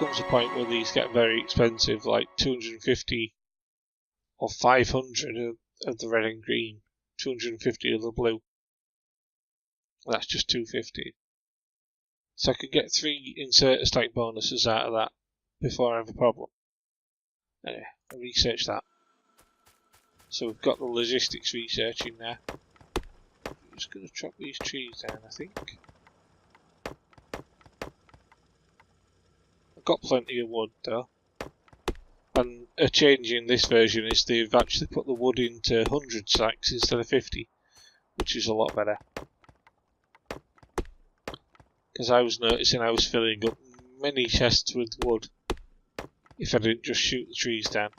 comes a point where these get very expensive, like 250 or 500 of the red and green, 250 of the blue. That's just 250. So I could get 3 inserter stack bonuses out of that before I have a problem. Anyway, I researched that. So we've got the logistics researching there. I'm just going to chop these trees down, I think. I've got plenty of wood though. And a change in this version is they've actually put the wood into 100 stacks instead of 50, which is a lot better. Because I was noticing I was filling up many chests with wood if I didn't just shoot the trees down.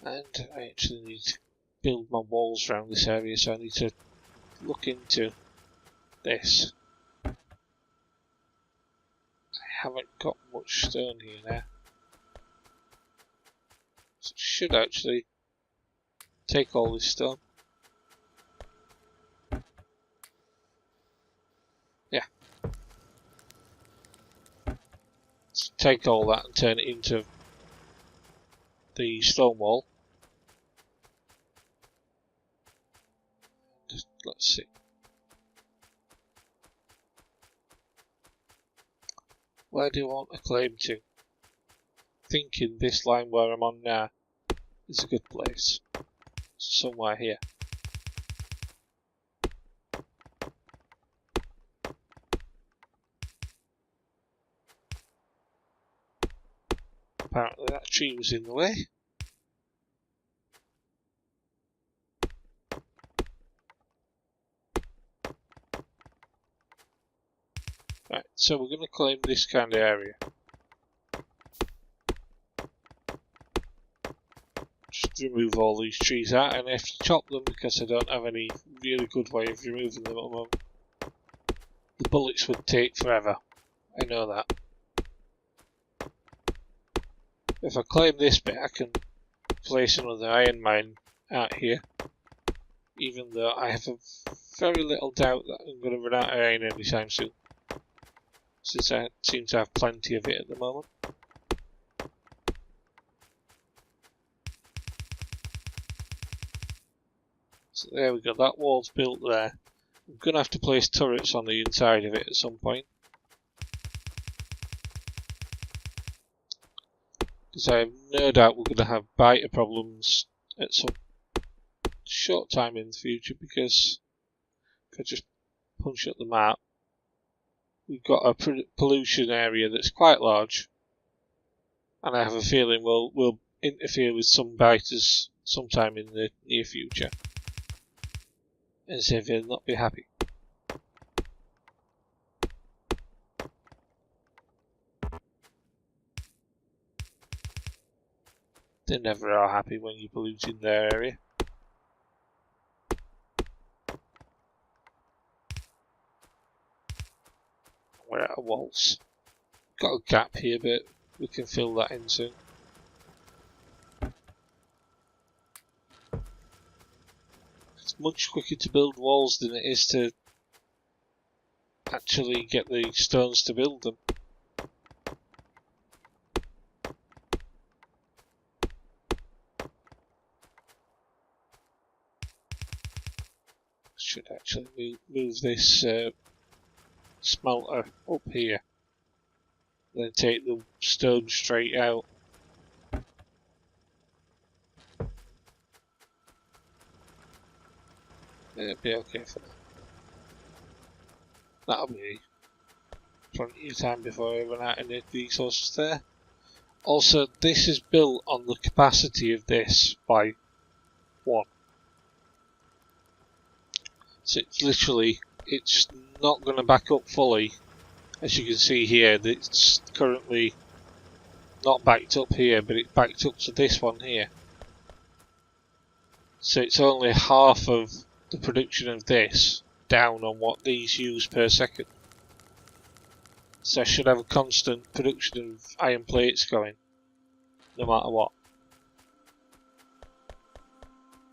And I actually need to build my walls around this area, so I need to look into this. I haven't got much stone here now. So I should actually take all this stone. Yeah. Let's take all that and turn it into the stone wall. Let's see. Where do I want a claim to? Thinking this line where I'm on now is a good place. Somewhere here. Apparently that tree was in the way. Right, so we're going to claim this kind of area. Just remove all these trees out, and I have to chop them because I don't have any really good way of removing them at the moment. The bullets would take forever. I know that. If I claim this bit, I can place another iron mine out here. Even though I have a very little doubt that I'm going to run out of iron anytime soon. Since I seem to have plenty of it at the moment. So there we go, that wall's built there. I'm going to have to place turrets on the inside of it at some point. Because I have no doubt we're going to have biter problems at some short time in the future, because if I just punch up the map, we've got a pollution area that's quite large, and I have a feeling we'll interfere with some biters sometime in the near future, and so they'll not be happy. They never are happy when you pollute in their area. We're out of walls. Got a gap here, but we can fill that in soon. It's much quicker to build walls than it is to actually get the stones to build them. Should actually move this smelter up here, then take the stone straight out. It'll be okay for that. That'll be plenty of time before I run out of resources there. Also, this is built on the capacity of this by 1. So it's literally, it's not going to back up fully. As you can see here, it's currently not backed up here, but it's backed up to this one here. So it's only half of the production of this down on what these use per second. So I should have a constant production of iron plates going, no matter what.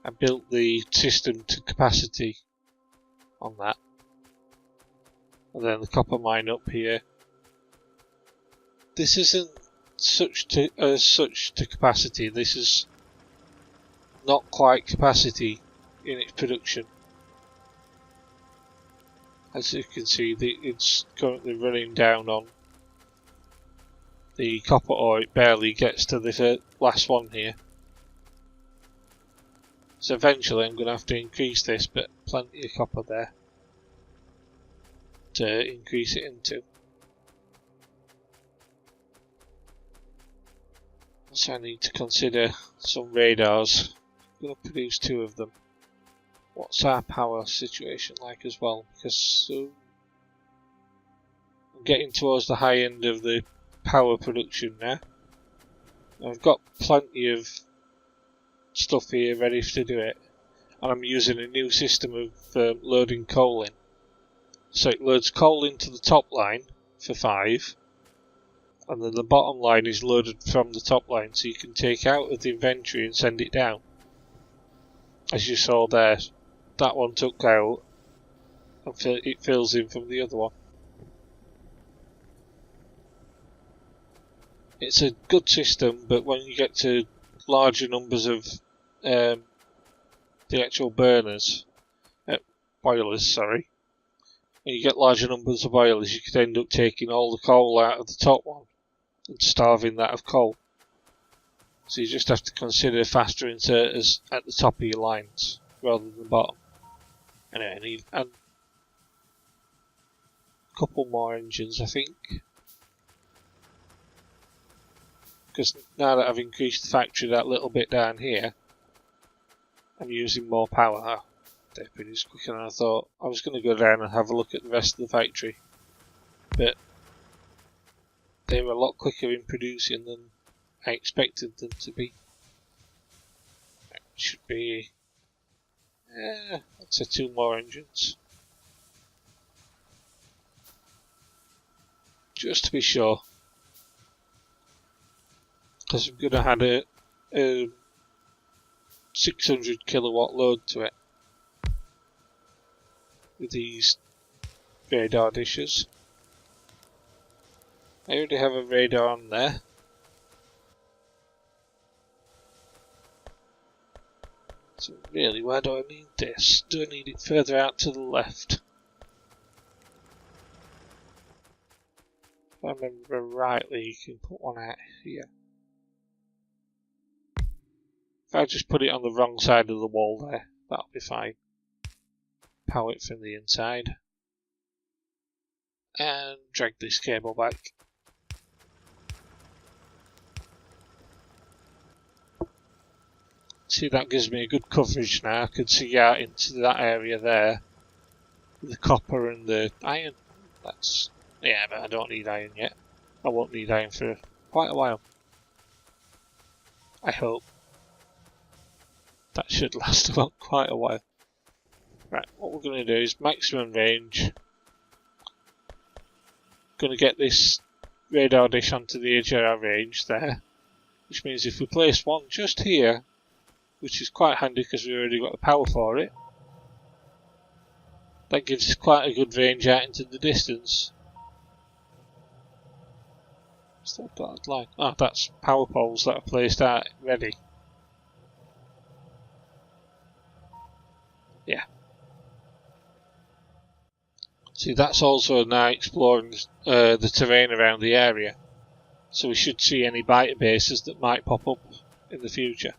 I built the system to capacity on that. and then the copper mine up here. This isn't such to capacity. This is not quite capacity in its production. As you can see, it's currently running down on the copper ore. It barely gets to the last one here. So eventually I'm going to have to increase this, but plenty of copper there to increase it into. So I need to consider some radars. I'm going to produce 2 of them. What's our power situation like as well? Because I'm getting towards the high end of the power production now. I've got plenty of stuff here ready to do it, and I'm using a new system of loading coal in. So it loads coal into the top line for 5, and then the bottom line is loaded from the top line, so you can take out of the inventory and send it down. As you saw there, that one took out and it fills in from the other one. It's a good system, but when you get to larger numbers of the actual boilers, when you get larger numbers of boilers, you could end up taking all the coal out of the top one and starving that of coal. So you just have to consider faster inserters at the top of your lines rather than the bottom. Anyway, I need a couple more engines, I think. Because now that I've increased the factory that little bit down here, I'm using more power. Oh, they produce quicker than I thought. I was going to go down and have a look at the rest of the factory, but they were a lot quicker in producing than I expected them to be. It should be, let's say 2 more engines. Just to be sure. Because I'm going to add a 600 kilowatt load to it with these radar dishes. I already have a radar on there. So really, where do I need this? Do I need it further out to the left? If I remember rightly, you can put one out here. If I just put it on the wrong side of the wall there, that'll be fine. Power it from the inside. And drag this cable back. See, that gives me a good coverage now. I can see out into that area there. The copper and the iron. Yeah, but I don't need iron yet. I won't need iron for quite a while. I hope. That should last about quite a while. Right, what we're going to do is maximum range. Going to get this radar dish onto the edge of our range there. Which means if we place one just here, which is quite handy because we've already got the power for it, that gives us quite a good range out into the distance. What's that dotted line? Oh, that's power poles that are placed out ready. Yeah. See, that's also now exploring the terrain around the area. So we should see any biter bases that might pop up in the future.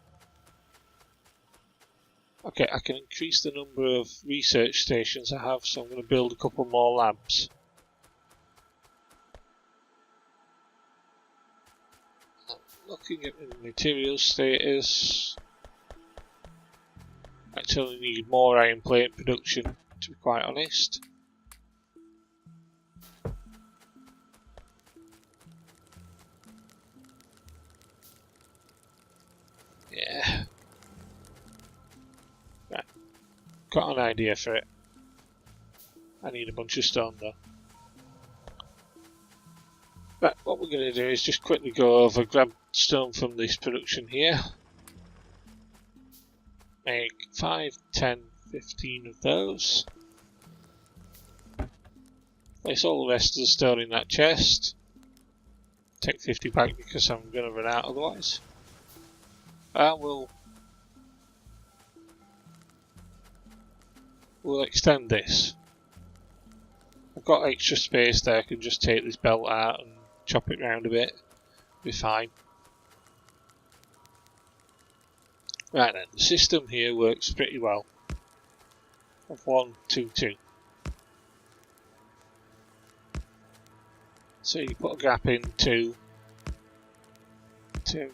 Okay, I can increase the number of research stations I have, so I'm going to build a couple more labs. I'm looking at the material status. I actually need more iron plate production, to be quite honest. Yeah. Right. Got an idea for it. I need a bunch of stone though. Right, what we're going to do is just quickly go over, grab stone from this production here. Make 5, 10, 15 of those. Place all the rest of the stone in that chest. Take 50 back because I'm going to run out otherwise. And we'll extend this. I've got extra space there, I can just take this belt out and chop it round a bit. Be fine. Right then, the system here works pretty well. Of 1, 2, 2. So you put a gap in 2, 2,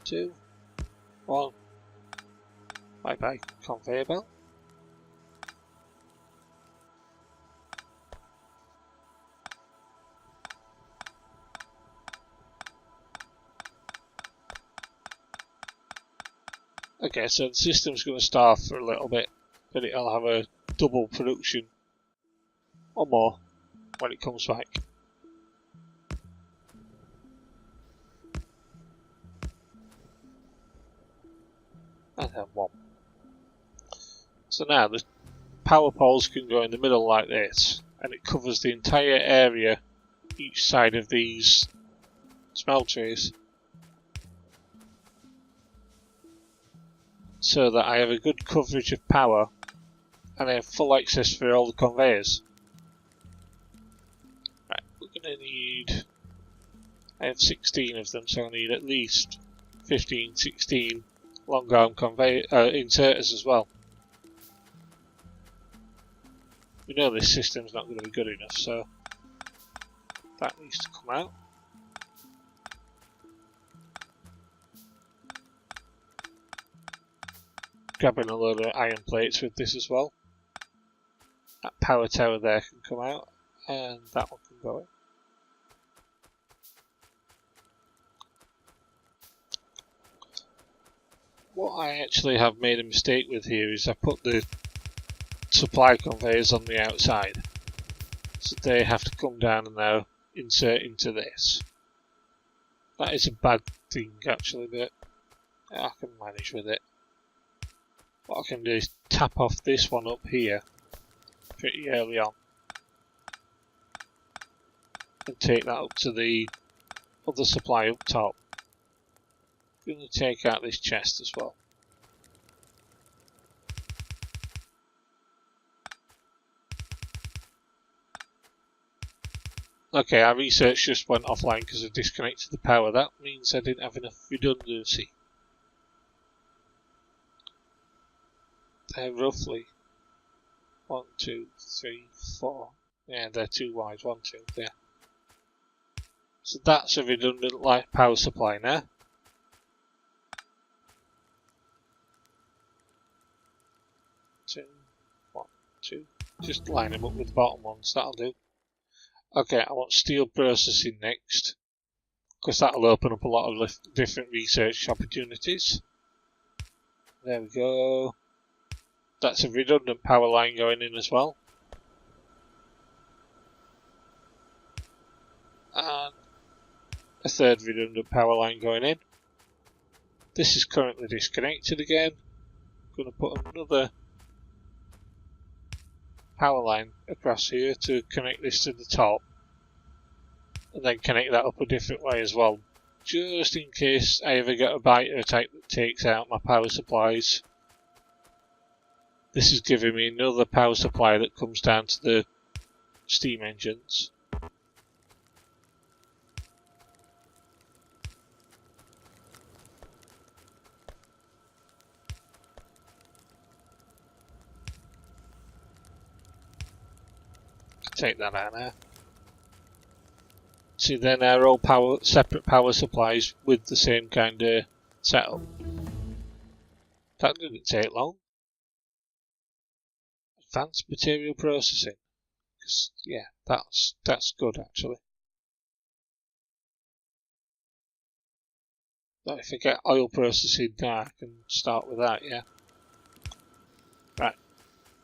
2, 1. Bye bye, conveyor belt. Okay, so the system's going to starve for a little bit, but it'll have a double production or more when it comes back. And then 1. So now the power poles can go in the middle like this, and it covers the entire area each side of these smelteries, so that I have a good coverage of power and I have full access for all the conveyors. Right, we're going to need, I have 16 of them, so I need at least 15, 16 long arm conveyor inserters as well. We know this system's not going to be good enough, so that needs to come out. Grabbing a load of iron plates with this as well. That power tower there can come out, and that one can go in. What I actually have made a mistake with here is I put the supply conveyors on the outside, so they have to come down and now insert into this. That is a bad thing actually, but I can manage with it. What I can do is tap off this one up here pretty early on and take that up to the other supply up top. I'm going to take out this chest as well. Okay, our research just went offline because I disconnected the power. That means I didn't have enough redundancy. They're roughly 1, 2, 3, 4. Yeah, they're too wide. 1, 2, there. So that's a redundant light power supply now. Two, 1, 2. Just line them up with the bottom ones. That'll do. Okay, I want steel processing next, because that'll open up a lot of different research opportunities. There we go. That's a redundant power line going in as well. And a third redundant power line going in. This is currently disconnected again. I'm going to put another power line across here to connect this to the top, and then connect that up a different way as well, just in case I ever get a biter attack that takes out my power supplies. This is giving me another power supply that comes down to the steam engines. Take that out now. See, they're now all separate power supplies with the same kind of setup. That didn't take long. Advanced material processing. Yeah, that's good actually. But if I get oil processing now, I can start with that, yeah. Right.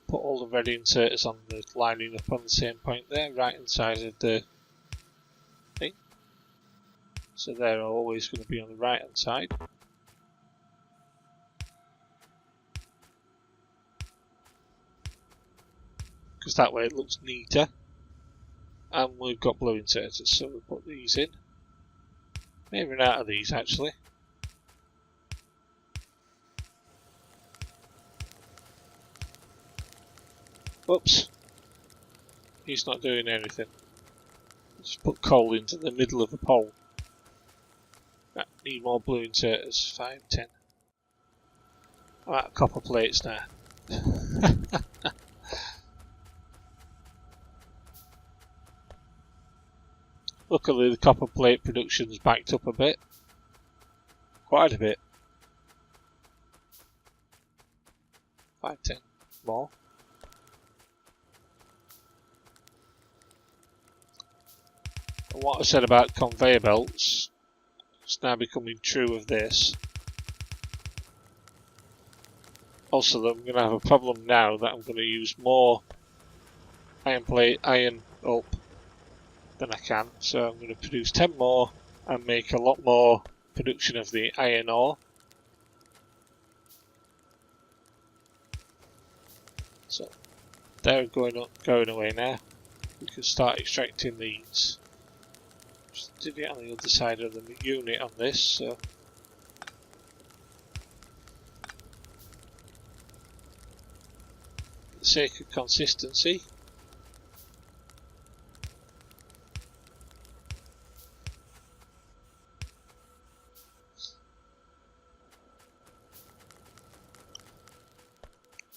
Put all the red inserters on the lining up on the same point there, right inside of the thing. So they're always going to be on the right hand side. because that way it looks neater. And we've got blue inserters, so we'll put these in. Maybe run out of these actually. Whoops. He's not doing anything. Just put coal into the middle of a pole. Need more blue inserters. 5, 10. I'm out of copper plates now. Luckily the copper plate production's backed up a bit. Quite a bit. 5, 10 more. And what I said about conveyor belts is now becoming true of this. Also, I'm going to have a problem now that I'm going to use more iron up than I can. So I'm going to produce 10 more and make a lot more production of the iron ore. So they're going away now. We can start extracting these. Just did it on the other side of the unit on this, so for the sake of consistency.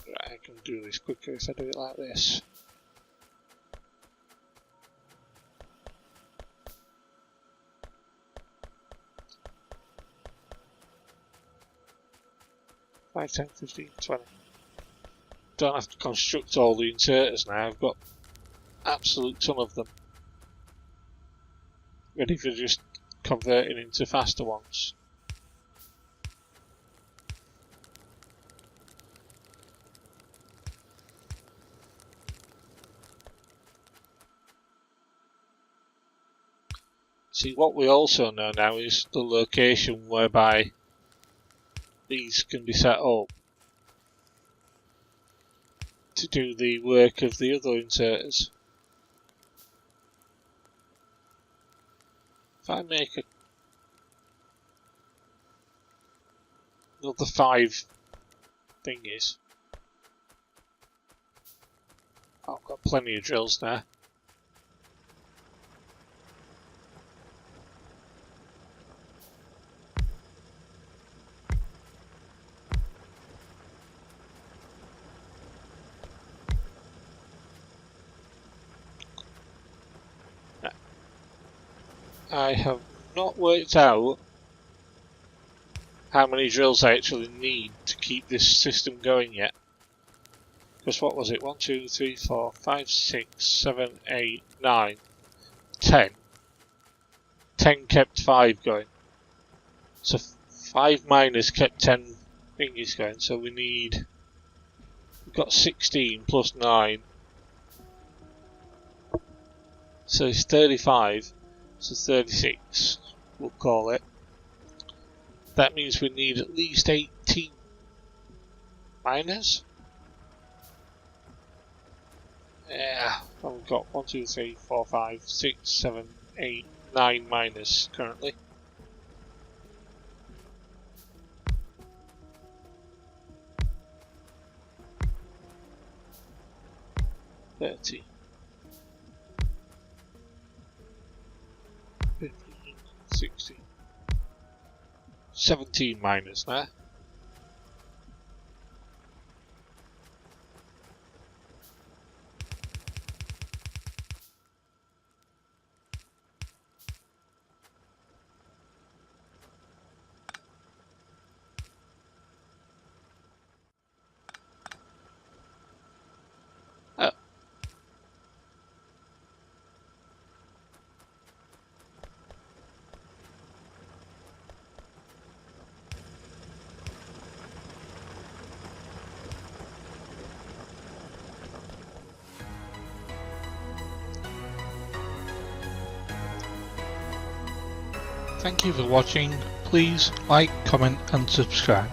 Right, I can do this quicker if I do it like this. 5, 10, 15, 20. Don't have to construct all the inserters now, I've got absolute ton of them. Ready for just converting into faster ones. See, what we also know now is the location whereby these can be set up to do the work of the other inserters. If I make another 5 thingies, I've got plenty of drills now. I have not worked out how many drills I actually need to keep this system going yet. Because what was it? 1, 2, 3, 4, 5, 6, 7, 8, 9, 10. 10 kept 5 going. So 5 miners kept 10 thingies going. So we've got 16 plus 9. So it's 35. So 36, we'll call it. That means we need at least 18 miners. Yeah, I've got 1, 2, 3, 4, 5, 6, 7, 8, 9 miners currently. $30. 15, 16, 17 miners now. Oh. Thank you for watching. Please like, comment and subscribe.